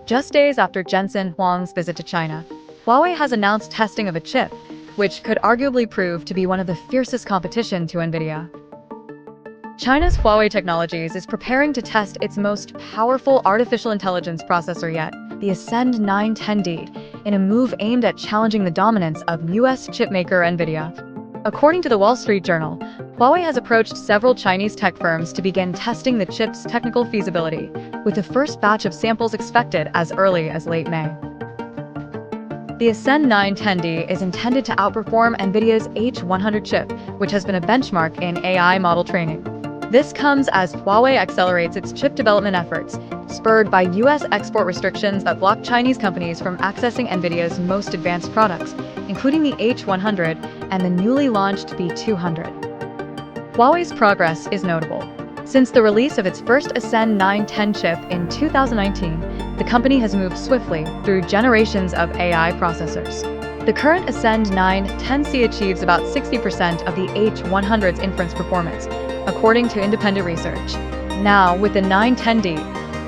Just days after Jensen Huang's visit to China, Huawei has announced testing of a chip, which could arguably prove to be one of the fiercest competition to Nvidia. China's Huawei Technologies is preparing to test its most powerful artificial intelligence processor yet, the Ascend 910D, in a move aimed at challenging the dominance of US chipmaker Nvidia. According to the Wall Street Journal, Huawei has approached several Chinese tech firms to begin testing the chip's technical feasibility, with the first batch of samples expected as early as late May. The Ascend 910D is intended to outperform Nvidia's H100 chip, which has been a benchmark in AI model training. This comes as Huawei accelerates its chip development efforts, spurred by US export restrictions that block Chinese companies from accessing Nvidia's most advanced products, including the H100 and the newly launched B200. Huawei's progress is notable. Since the release of its first Ascend 910 chip in 2019, the company has moved swiftly through generations of AI processors. The current Ascend 910C achieves about 60% of the H100's inference performance, according to independent research. Now, with the 910D,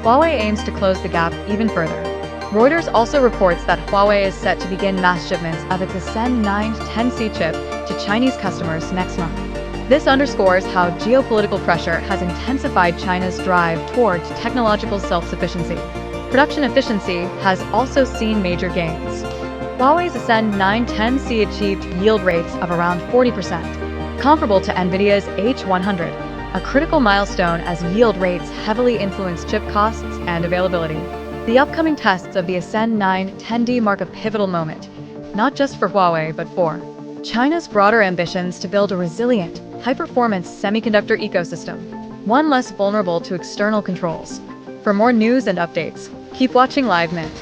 Huawei aims to close the gap even further. Reuters also reports that Huawei is set to begin mass shipments of its Ascend 910C chip to Chinese customers next month. This underscores how geopolitical pressure has intensified China's drive toward technological self-sufficiency. Production efficiency has also seen major gains. Huawei's Ascend 910C achieved yield rates of around 40%, comparable to Nvidia's H100, a critical milestone as yield rates heavily influence chip costs and availability. The upcoming tests of the Ascend 910D mark a pivotal moment, not just for Huawei but for China's broader ambitions to build a resilient, high-performance semiconductor ecosystem, one less vulnerable to external controls. For more news and updates, keep watching Live Mint.